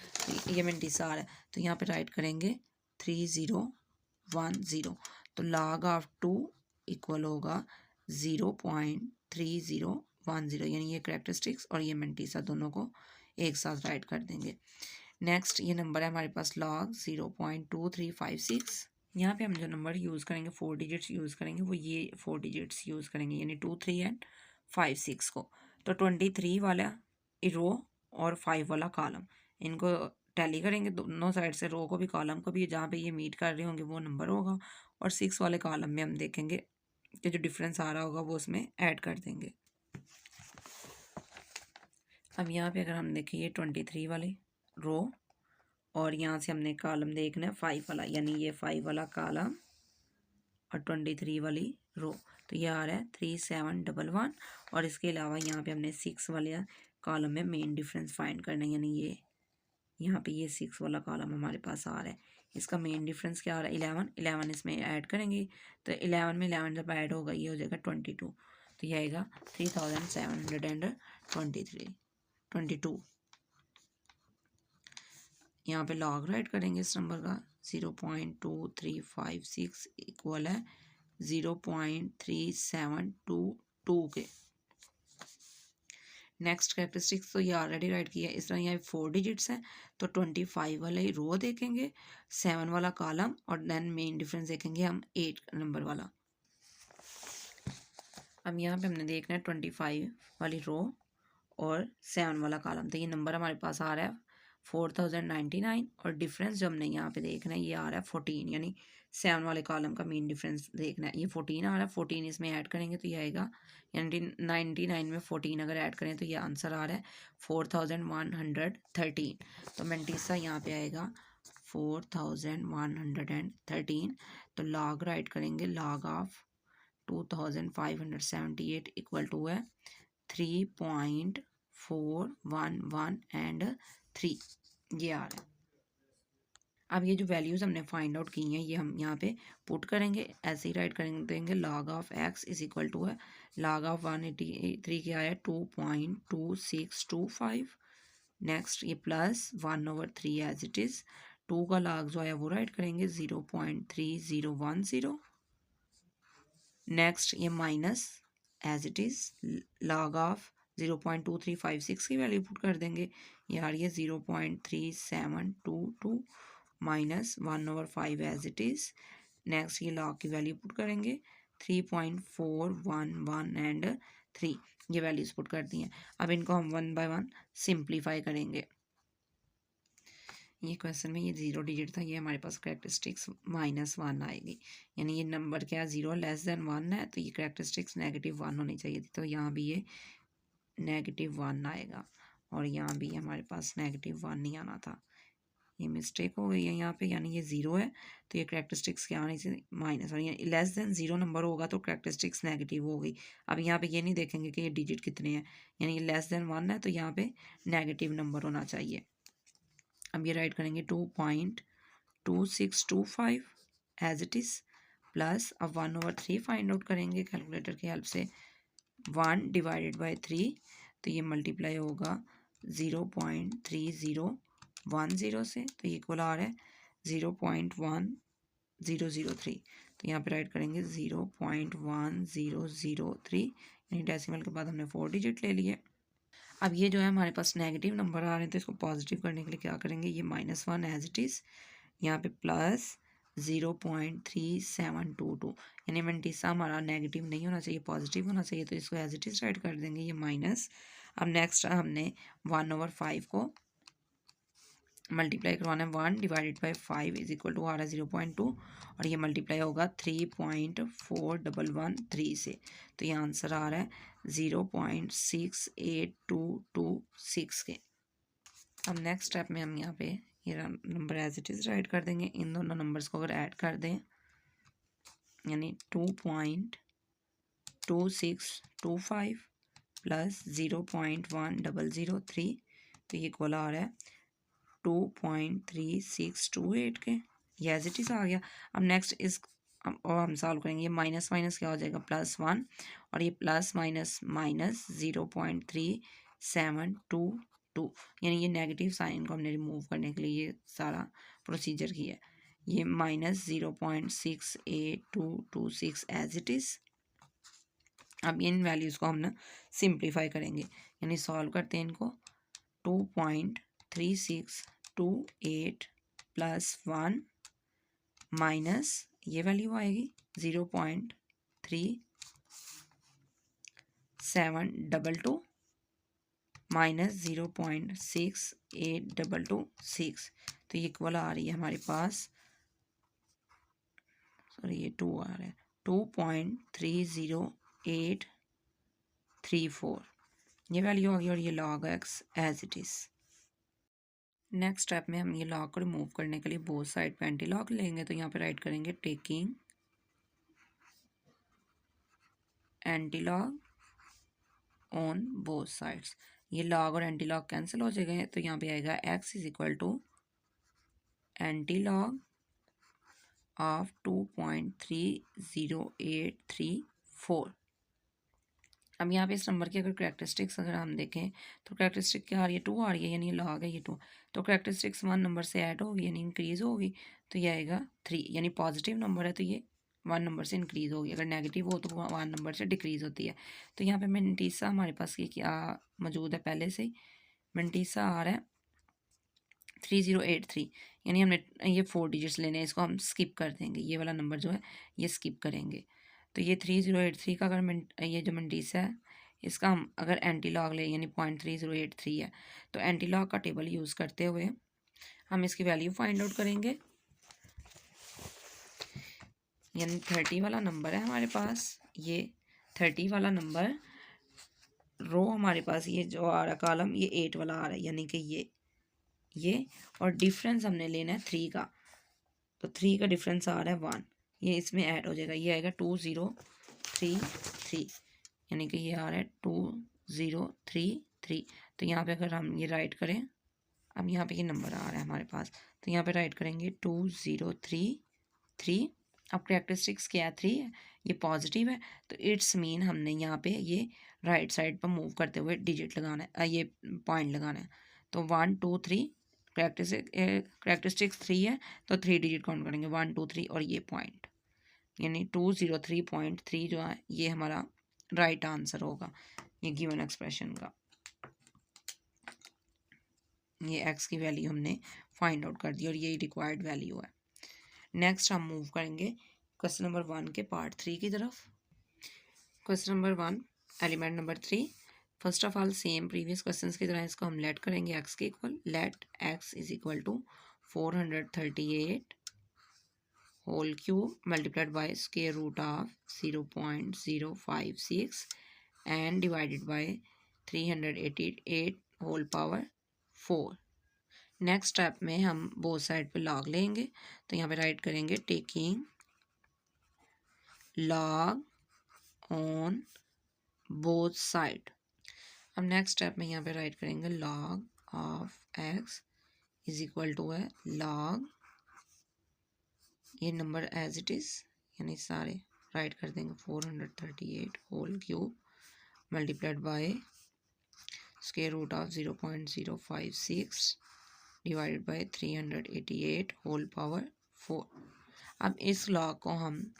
ये मेंटीसा आ रहा है, तो यहाँ पे राइट करेंगे 3010, तो log ऑफ 2 इक्वल होगा 0.3010, यानी ये करेक्टरिस्टिक्स और ये मेंटीसा दोनों को एक साथ राइट कर देंगे। नेक्स्ट ये नंबर है हमारे पास log 0.2356। यहाँ पे हम जो नंबर यूज़ करेंगे 4 डिजिट्स यूज़ करेंगे, वो ये 4 डिजिट्स यूज़ करेंगे, यानी 2 3 एंड 5 6 को। तो 23 वाला रो और 5 वाला कॉलम, इनको टैली करेंगे दोनों साइड से, रो को भी कॉलम को भी, जहाँ पे ये मीट कर रहे होंगे वो नंबर होगा, और 6 वाले कॉलम में हम देखेंगे कि जो डिफरेंस आ रहा होगा वो उसमें ऐड कर देंगे। अब यहाँ पे अगर हम देखें ये 23 वाली रो, और यहाँ से हमने कॉलम देखना है 5 वाला, यानी ये 5 वाला कॉलम और 23 वाली रो, तो ये आ रहा है 3711, और इसके अलावा यहाँ पे हमने 6 वाले कॉलम में मेन डिफरेंस फाइंड करना है, यानी ये यहाँ पे ये 6 वाला कॉलम हमारे पास आ रहा है। इसका मेन डिफरेंस क्या आ रहा है 11 इसमें ऐड करेंगे तो 11 में 11 जब ऐड होगा ये हो जाएगा 22, तो ये आएगा 3722। यहाँ पे लॉग राइट करेंगे इस नंबर का 0.2356 इक्वल है 0.3722 के। नेक्स्ट कैरेक्टरिस्टिक्स तो ये ऑलरेडी राइट किया है। इस तरह यहाँ 4 डिजिट्स हैं तो 25 वाला ही रो देखेंगे, 7 वाला कॉलम और देन मेन डिफरेंस देखेंगे हम 8 नंबर वाला। अब यहाँ पे हमने देखना है 25 वाली रो और 7 वाला कॉलम, तो ये नंबर हमारे पास आ रहा है 4099 और डिफरेंस जो हमने यहाँ पे देखना है ये आ रहा है 14, यानी 7 वाले कॉलम का मेन डिफरेंस देखना है। ये 14 आ रहा है, 14 इसमें ऐड करेंगे तो ये आएगा, यानी 99 में 14 अगर ऐड करें तो ये आंसर आ रहा है 4113। तो मेंटीसा यहाँ पे आएगा 4113। तो लॉग राइट करेंगे, लॉग ऑफ 2578 इक्वल टू है 3.411 एंड 3, ये आ रहा है। अब ये जो वैल्यूज़ हमने फाइंड आउट की हैं ये हम यहाँ पे पुट करेंगे, ऐसे ही राइट करेंगे, देंगे log of X is equal to है लॉग ऑफ 183 क्या है 2.2625। नेक्स्ट ये प्लस 1/3 एज इट इज़, 2 का लॉग जो है वो राइट करेंगे 0.3010। नेक्स्ट ये minus as it is log of 0.2356 की वैल्यू पुट कर देंगे, ये आ रही है 0.3722 minus 1/5 as it is. Next ये लॉग की वैल्यू पुट करेंगे 3.411 एंड 3, ये वैल्यूज पुट कर दी हैं। अब इनको हम 1 बाय 1 सिंप्लीफाई करेंगे। ये क्वेश्चन में ये 0 डिजिट था, ये हमारे पास कैरेक्टरिस्टिक्स -1 आएगी, यानी ये नंबर क्या 0 लेस देन 1 है तो ये कैरेक्टरिस्टिक्स -1 होनी चाहिए थी, तो यहाँ भी ये -1 आएगा और यहाँ भी हमारे पास -1 नहीं आना था, ये मिस्टेक हो गई है यहाँ पे, यानी ये 0 है तो ये कैरेक्टरिस्टिक्स क्या आनी चाहिए माइनस, और ये लेस देन 0 नंबर होगा तो कैरेक्टरिस्टिक्स नेगेटिव हो गई। अब यहाँ पे ये नहीं देखेंगे कि ये डिजिट कितने हैं, यानी ये लेस देन 1 है तो यहाँ पे नेगेटिव नंबर होना चाहिए। अब ये राइट करेंगे 2.2625 एज इट इज़ प्लस, अब 1/3 फाइंड आउट करेंगे कैलकुलेटर की हेल्प से, 1 डिवाइडेड बाई 3 तो ये मल्टीप्लाई होगा 0.3010 से, तो ये इक्वल आ रहा है 0.1003। तो यहाँ पे राइट करेंगे 0.1003, यानी डेसिमल के बाद हमने 4 डिजिट ले लिए। अब ये जो है हमारे पास नेगेटिव नंबर आ रहे हैं तो इसको पॉजिटिव करने के लिए क्या करेंगे, ये -1 एज इट इज़, यहाँ पे प्लस 0.3722, यानी मेंटीसा हमारा नेगेटिव नहीं होना चाहिए पॉजिटिव होना चाहिए, तो इसको एज इट इज़ राइट कर देंगे ये माइनस। अब नेक्स्ट हमने 1/5 को मल्टीप्लाई करवाना है, 1 divided by 5 is equal to आ रहा है 0.2 और ये मल्टीप्लाई होगा 3.4113 से, तो ये आंसर आ रहा है 0.68226 के। अब नेक्स्ट स्टेप में हम यहाँ पे ये number as it is write कर देंगे, इन दोनों नंबर्स को अगर ऐड कर दें यानी 2.2625 प्लस 0.1003 तो ये इक्वल आ रहा है 2.3628 के, ये एज इट इज़ आ गया। अब नेक्स्ट इस और हम सॉल्व करेंगे, ये माइनस माइनस क्या हो जाएगा +1 और ये प्लस माइनस माइनस 0.3722, यानी ये नेगेटिव साइन को हमने रिमूव करने के लिए ये सारा प्रोसीजर किया है, ये -0.68226 एज इट इज़। अब इन वैल्यूज़ को हम ना सिंप्लीफाई करेंगे, यानी सॉल्व करते हैं इनको, 2.3628 प्लस 1 माइनस ये वैल्यू आएगी 0.3722 माइनस 0.68226, तो ये इक्वल आ रही है हमारे पास, सॉरी ये 2 आ रहा है 2.30834, ये वैल्यू आ गई और ये log x as it is. Next step में हम ये लॉग को रिमूव करने के लिए बोथ साइड पे एंटी लॉग लेंगे, तो यहाँ पे राइट करेंगे taking anti log on both sides, ये लॉग और एंटी लॉग कैंसिल हो जाएगा, तो यहाँ पे आएगा x is equal to anti log of 2.30834। अब यहाँ पे इस नंबर की अगर करेक्टरिस्टिक्स अगर हम देखें तो करेक्टरिस्टिक क्या आ रही है, 2 आ रही है, यानी ये लॉग है ये 2, तो करेक्टरिस्टिक्स 1 नंबर से ऐड होगी यानी इंक्रीज होगी, तो ये आएगा 3, यानी पॉजिटिव नंबर है तो ये 1 नंबर से इंक्रीज होगी, अगर नेगेटिव हो तो 1 नंबर से डिक्रीज होती है। तो यहाँ पे मेंटीसा हमारे पास ये क्या मौजूद है पहले से ही, मेंटीसा आ रहा है 3083, यानी हमने ये 4 डिजिट्स लेने हैं, इसको हम स्किप कर देंगे, ये वाला नंबर जो है ये स्किप करेंगे। तो ये 3083 का अगर ये जो मेंटीसा है इसका हम अगर एंटी लॉग ले यानी 0.3083 है, तो एंटी लॉग का टेबल यूज़ करते हुए हम इसकी वैल्यू फाइंड आउट करेंगे। यानी 30 वाला नंबर है हमारे पास, ये 30 वाला नंबर रो हमारे पास ये जो आ रहा है कॉलम ये 8 वाला आ रहा है, यानी कि ये और डिफरेंस हमने लेना है 3 का, तो 3 का डिफरेंस आ रहा है 1, ये इसमें ऐड हो जाएगा, ये आएगा 2033, यानी कि ये आ रहा है 2033। तो यहाँ पे अगर हम ये राइट करें, अब यहाँ पे ये नंबर आ रहा है हमारे पास, तो यहाँ पे राइट करेंगे 2033। अब करेक्टरिस्टिक्स क्या है 3 है, ये पॉजिटिव है, तो इट्स मीन हमने यहाँ पे ये राइट साइड पर मूव करते हुए डिजिट लगाना है, ये पॉइंट लगाना है। तो 1 2 3 करेक्टरिस्टिक्स 3 है तो 3 डिजिट काउंट करेंगे 1 2 3 और ये पॉइंट, यानी 203.3 जो है ये हमारा राइट आंसर होगा ये गिवन एक्सप्रेशन का। ये x की वैल्यू हमने फाइंड आउट कर दी और ये रिक्वायर्ड वैल्यू है। नेक्स्ट हम मूव करेंगे क्वेश्चन नंबर 1 के पार्ट 3 की तरफ। Question number 1 element number 3। First of all same previous questions की तरह इसको हम लेट करेंगे x के equal, let x is equal to 438 whole cube multiplied by square root of 0.056 and divided by 388 whole power 4। Next step में हम both side पे log लेंगे, तो यहाँ पे राइट करेंगे taking log on both side. अब नेक्स्ट स्टेप में यहाँ पे राइट करेंगे log of x is equal to है लॉग, ये नंबर एज इट इज़ यानी सारे राइट कर देंगे 438 whole cube multiplied by square root of 0.056 divided by 388 whole power 4। अब इस लॉग को हम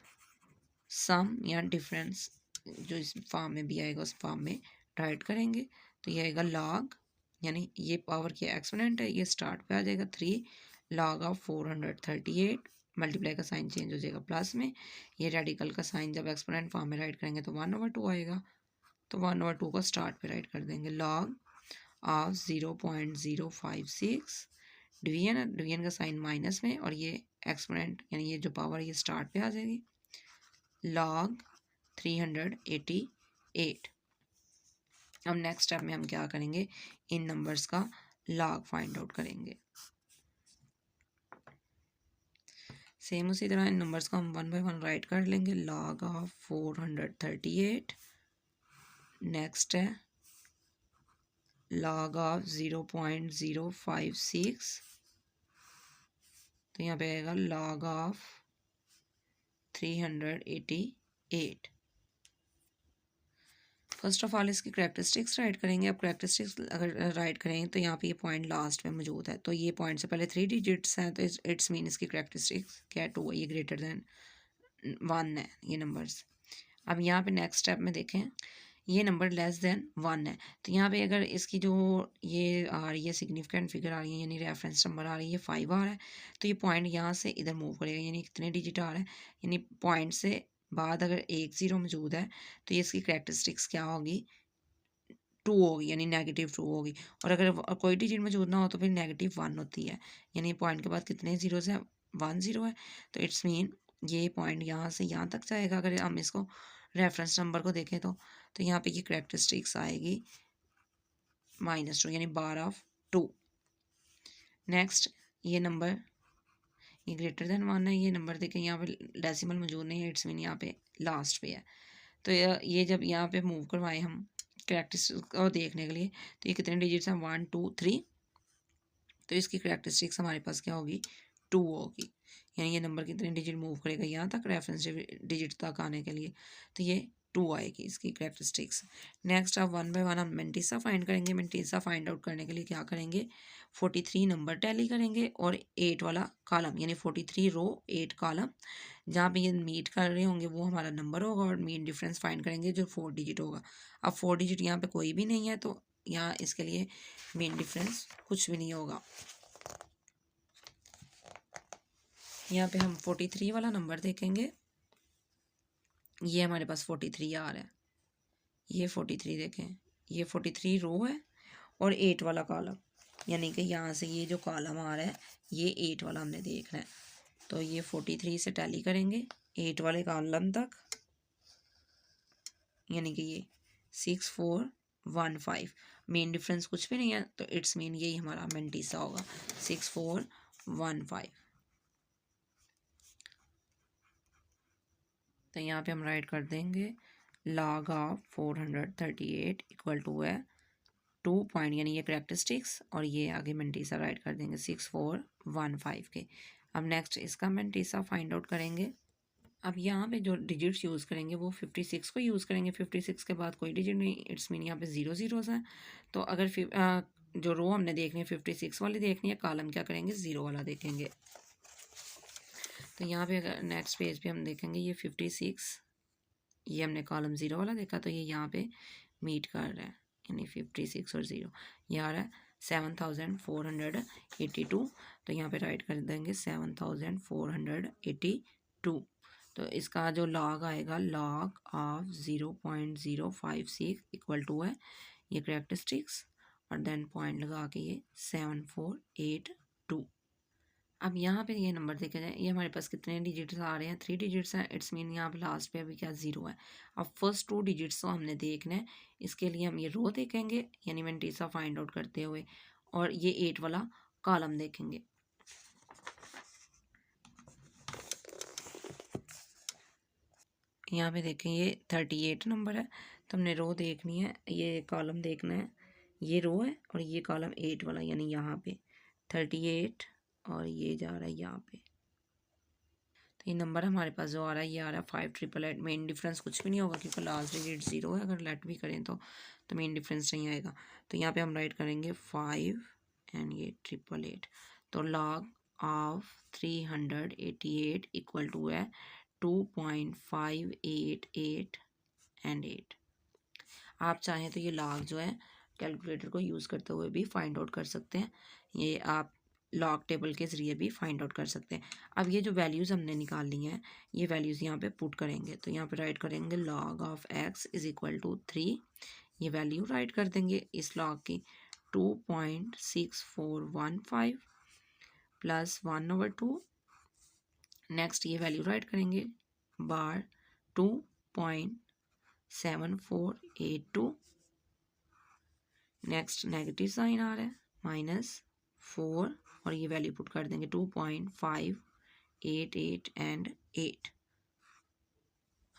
सम या डिफरेंस जो इस फॉर्म में भी आएगा उस फॉर्म में राइट करेंगे, तो ये आएगा लॉग, यानी ये पावर की एक्सपोनेंट है, ये स्टार्ट पे आ जाएगा 3 लॉग ऑफ 438, मल्टीप्लाई का साइन चेंज हो जाएगा प्लस में, ये रेडिकल का साइन जब एक्सपोनेंट फॉर्म में राइट करेंगे तो 1/2 आएगा, तो 1/2 को स्टार्ट पे राइट कर देंगे लॉग ऑफ 0.056, डिवीजन का साइन माइनस में और ये एक्सपोनेंट यानी ये जो पावर ये स्टार्ट पे आ जाएगी लॉग 388। अब नेक्स्ट स्टेप में हम क्या करेंगे, इन नंबर्स का लॉग फाइंड आउट करेंगे। सेम उसी तरह इन नंबर्स को हम 1 बाय 1 राइट कर लेंगे, लॉग ऑफ 438, नेक्स्ट है लॉग ऑफ 0.056, तो यहाँ पे आएगा log of 388। First of all इसकी करेक्टरिस्टिक्स राइट करेंगे। अब करेक्टरिस्टिक्स अगर राइट करेंगे तो यहाँ पे ये पॉइंट लास्ट में मौजूद है, तो ये पॉइंट से पहले 3 डिजिट्स हैं, तो इट्स मीन इसकी करेक्टरिस्टिक्स क्या है 2 है, ये ग्रेटर देन 1 है ये नंबर्स। अब यहाँ पे नेक्स्ट स्टेप में देखें ये नंबर लेस देन 1 है, तो यहाँ पे अगर इसकी जो ये आ रही है सिग्निफिकेंट फिगर आ रही है यानी रेफरेंस नंबर आ रही है 5 आ रहा है, तो ये पॉइंट यहाँ से इधर मूव करेगा, यानी कितने डिजिट आ रहा है, यानी पॉइंट से बाद अगर 1 0 मौजूद है तो ये इसकी करेक्टरिस्टिक्स क्या होगी 2 होगी, यानी -2 होगी, और अगर कोई डिजिट मौजूद ना हो तो फिर -1 होती है, यानी पॉइंट के बाद कितने जीरोस हैं 1 0 है, तो इट्स मीन ये पॉइंट यहाँ से यहाँ तक जाएगा। अगर हम इसको रेफरेंस नंबर को देखें तो यहाँ पे ये करेक्टरिस्टिक्स आएगी -2 यानी बार ऑफ 2। नेक्स्ट ये नंबर ये ग्रेटर देन 1 है, ये नंबर देखें यहाँ पे डेसिमल मौजूद नहीं है, इट्स मीन यहाँ पे लास्ट पे है, तो ये जब यहाँ पे मूव करवाएं हम कैरेक्टरिस्टिक्स को देखने के लिए। तो ये कितने डिजिट्स हैं, 1 2 3, तो इसकी कैरेक्टरिस्टिक्स हमारे पास क्या होगी, 2 होगी। यानी ये नंबर कितने डिजिट मूव करेगा यहाँ तक रेफरेंस डिजिट तक आने के लिए, तो ये 2 आएगी इसकी कैरेक्टरिस्टिक्स। नेक्स्ट अब 1 बाय 1 हम मेंटिसा फाइंड करेंगे। मेंटिसा फाइंड आउट करने के लिए क्या करेंगे, 43 नंबर टैली करेंगे और 8 वाला कॉलम, यानी 43 रो 8 कॉलम, जहाँ पे ये मीट कर रहे होंगे वो हमारा नंबर होगा, और मीन डिफरेंस फाइंड करेंगे जो 4 डिजिट होगा। अब 4 डिजिट यहाँ पे कोई भी नहीं है, तो यहाँ इसके लिए मीन डिफरेंस कुछ भी नहीं होगा। यहाँ पे हम 43 वाला नंबर देखेंगे, ये हमारे पास 43 आ रहा है, ये 43 देखें, ये 43 रो है और 8 वाला कॉलम, यानी कि यहाँ से ये जो कॉलम आ रहा है ये 8 वाला हमने देखना है। तो ये 43 से टैली करेंगे 8 वाले कॉलम तक, यानी कि ये 6415। मेन डिफरेंस कुछ भी नहीं है, तो इट्स मीन यही हमारा मेंटिसा होगा, 6415। तो यहाँ पे हम राइट कर देंगे log ऑफ 438 इक्वल टू है 2 पॉइंट, यानी ये कैरेक्टरिस्टिक्स, और ये आगे मेंटिसा राइट कर देंगे 6415 के। अब नेक्स्ट इसका मेंटिसा फाइंड आउट करेंगे। अब यहाँ पे जो डिजिट्स यूज़ करेंगे वो 56 को यूज़ करेंगे। 56 के बाद कोई डिजिट नहीं, इट्स मीन यहाँ पे 0 0 है। तो अगर जो रो हमने देखनी है 56 वाली देखनी है, कॉलम क्या करेंगे, 0 वाला देखेंगे। तो यहाँ पे अगर नेक्स्ट पेज पे हम देखेंगे ये 56, ये हमने कॉलम 0 वाला देखा, तो ये यहाँ पे मीट कर रहा है, यानी 56 और 0 ये आ रहा है 7482। तो यहाँ पे राइट कर देंगे 7482। तो इसका जो लॉग आएगा, लॉग ऑफ 0.056 इक्वल टू है ये कैरेक्टरिस्टिक्स, और देन पॉइंट लगा के ये 7482। अब यहाँ पे ये नंबर देखा जाए, ये हमारे पास कितने डिजिट्स आ रहे हैं, 3 डिजिट्स हैं, इट्स मीन यहाँ पे लास्ट पे अभी क्या 0 है। अब फर्स्ट 2 डिजिट्स तो हमने देखना है, इसके लिए हम ये रो देखेंगे, यानी मेंटिसा फाइंड आउट करते हुए, और ये 8 वाला कॉलम देखेंगे। यहाँ पे देखें ये 38 नंबर है, तो हमने रो देखनी है, ये कॉलम देखना है, ये रो है और ये कॉलम 8 वाला, यानी यहाँ पे 38 और ये जा रहा है यहाँ पे। तो ये नंबर हमारे पास जो आ रहा है ये आ रहा है 5888। मेन डिफरेंस कुछ भी नहीं होगा क्योंकि लास्ट डिजिट 0 है, अगर लेट भी करें तो मेन डिफरेंस नहीं आएगा। तो यहाँ पे हम राइट करेंगे 5 एंड ये 888। तो लॉग ऑफ 388 इक्वल टू है 2.588 एंड 8। आप चाहें तो ये लॉग जो है कैलकुलेटर को यूज़ करते हुए भी फाइंड आउट कर सकते हैं, ये आप लॉग टेबल के ज़रिए भी फाइंड आउट कर सकते हैं। अब ये जो वैल्यूज़ हमने निकाल ली हैं, ये वैल्यूज़ यहाँ पे पुट करेंगे। तो यहाँ पे राइट करेंगे log of x is equal to 3, ये वैल्यू राइट कर देंगे इस लॉग की 2.6415 प्लस 1/2। नेक्स्ट ये वैल्यू राइट करेंगे बार 2.7482। नेक्स्ट नेगेटिव साइन आ रहा है -4, और ये वैल्यू पुट कर देंगे 2.588 एंड 8।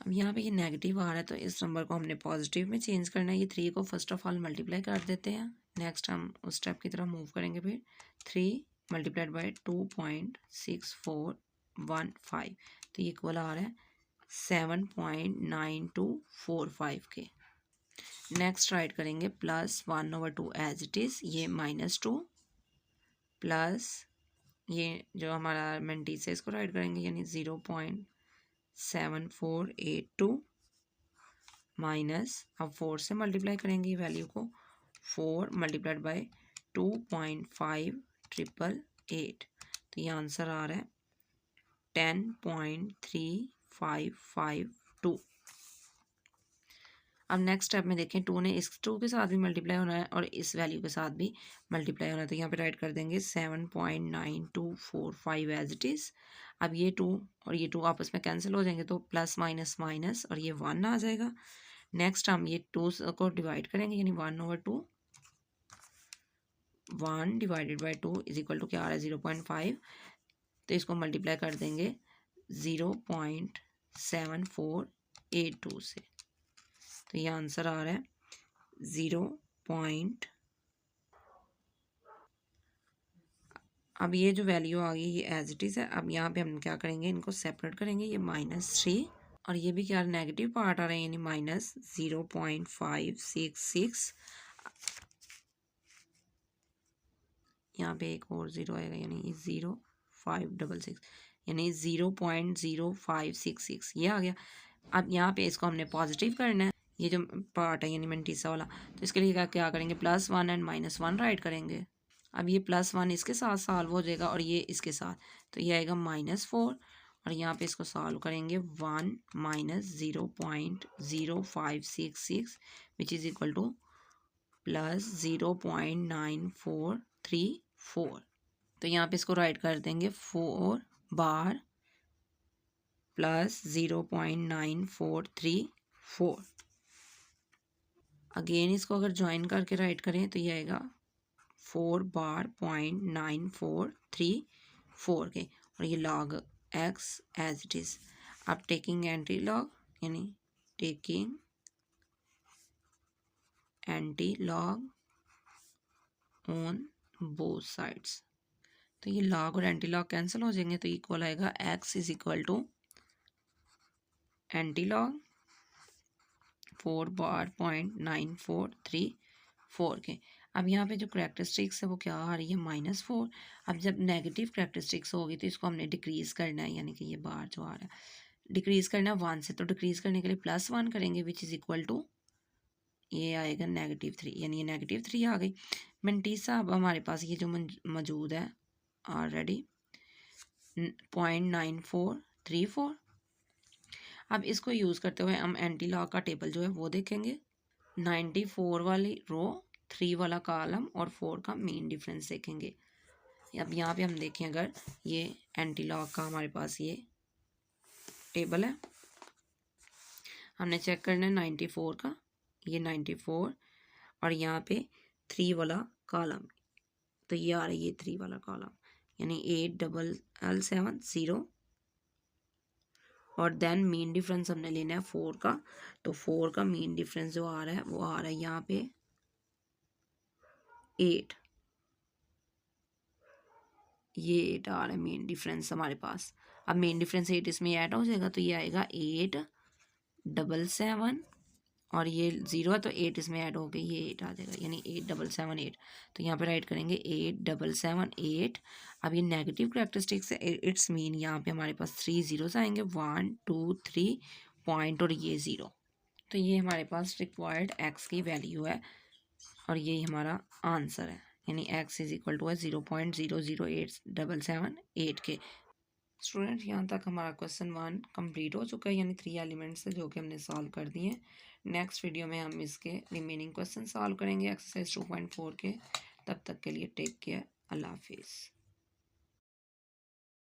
अब यहाँ पे ये नेगेटिव आ रहा है, तो इस नंबर को हमने पॉजिटिव में चेंज करना है। ये 3 को फर्स्ट ऑफ ऑल मल्टीप्लाई कर देते हैं। नेक्स्ट हम उस स्टेप की तरफ मूव करेंगे, फिर 3 मल्टीप्लाइड बाई 2.6415, तो ये इक्वल आ रहा है 7.9245 के। नेक्स्ट राइट करेंगे +1/2 एज इट इज़, ये -2 प्लस ये जो हमारा मेंटिस है इसको राइट करेंगे, यानी 0.7482 माइनस, अब 4 से मल्टीप्लाई करेंगे ये वैल्यू को, 4 मल्टीप्लाइड बाई 2.5888, तो ये आंसर आ रहा है 10.3552। अब नेक्स्ट स्टेप में देखें, 2 ने इस 2 के साथ भी मल्टीप्लाई होना है और इस वैल्यू के साथ भी मल्टीप्लाई होना है, तो यहाँ पे राइट कर देंगे 7.9245 एज इट इज़। अब ये 2 और ये 2 आपस में कैंसिल हो जाएंगे, तो प्लस माइनस माइनस और ये 1 आ जाएगा। नेक्स्ट हम ये 2 को डिवाइड करेंगे, यानी 1/2, 1 divided by 2 is equal to क्या आ रहा है 0.5, तो इसको मल्टीप्लाई कर देंगे 0.7482 से, तो ये आंसर आ रहा है 0. अब ये जो वैल्यू आ गई ये एज इट इज़ है। अब यहाँ पे हम क्या करेंगे, इनको सेपरेट करेंगे। ये -3 और ये भी क्या नेगेटिव पार्ट आ रहे हैं, यानी -0.566। यहाँ पे एक और ज़ीरो आएगा, यानी 0.566, यानी 0.0566 ये आ गया। अब यहाँ पे इसको हमने पॉजिटिव करना है, ये जो पार्ट है यानी मेंटीसा वाला। तो इसके लिए क्या करेंगे, +1 एंड -1 राइट करेंगे। अब ये +1 इसके साथ सॉल्व हो जाएगा और ये इसके साथ, तो ये आएगा -4 और यहाँ पे इसको सॉल्व करेंगे 1 - 0.0566 विच इज़ इक्वल टू +0.9434। तो यहाँ पे इसको राइट कर देंगे 4 बार +0.9434। अगेन इसको अगर ज्वाइन करके राइट करें तो ये आएगा 4 बार .9434 के, और ये log x as it is. अब टेकिंग एंटी लॉग, यानी taking anti log on both sides. तो ये लॉग और एंटी लॉग कैंसिल हो जाएंगे, तो इक्वल आएगा x is equal to anti log 4 बार .9434 के। अब यहाँ पे जो करेक्टरिस्टिक्स है वो क्या आ रही है, -4। अब जब नेगेटिव करेक्टरिस्टिक्स होगी तो इसको हमने डिक्रीज़ करना है, यानी कि ये बार जो आ रहा है डिक्रीज़ करना है 1 से। तो डिक्रीज़ करने के लिए +1 करेंगे विच इज़ इक्वल टू ये आएगा -3, यानी ये -3 आ गई। मेंटीसा अब हमारे पास ये जो मौजूद है ऑलरेडी 0.9434। अब इसको यूज़ करते हुए हम एंटी लॉग का टेबल जो है वो देखेंगे। 94 वाली रो, 3 वाला कॉलम और 4 का मीन डिफरेंस देखेंगे। अब यहाँ पे हम देखें, अगर ये एंटी लॉग का हमारे पास ये टेबल है, हमने चेक करना है 94 का, ये 94 और यहाँ पे 3 वाला कॉलम, तो ये आ रही है 3 वाला कॉलम, यानी 8LL7 और देन मीन डिफरेंस हमने लेना है 4 का। तो 4 का मीन डिफरेंस जो आ रहा है वो आ रहा है यहाँ पे 8, ये 8 आ रहा है मेन डिफरेंस हमारे पास। अब मेन डिफरेंस 8 इसमें ऐड हो जाएगा, तो ये आएगा 877 और ये 0 है तो 8 इसमें ऐड हो गई, ये 8 आ जाएगा, यानी 8778। तो यहाँ पे राइट करेंगे 8778। अब ये नेगेटिव करेक्टरिस्टिक्स है, इट्स मीन यहाँ पे हमारे पास 3 ज़ीरोज़ आएंगे, 1 2 3 पॉइंट और ये 0। तो ये हमारे पास रिक्वायर्ड x की वैल्यू है और यही हमारा आंसर है, यानी x इज इक्वल टू है 0.008778 के। स्टूडेंट यहाँ तक हमारा क्वेश्चन 1 कंप्लीट हो चुका है, यानी 3 एलिमेंट्स है जो कि हमने सॉल्व कर दिए हैं। नेक्स्ट वीडियो में हम इसके रिमेनिंग क्वेश्चन सॉल्व करेंगे एक्सरसाइज 2.4 के। तब तक के लिए टेक केयर, अल्लाह हाफिज़।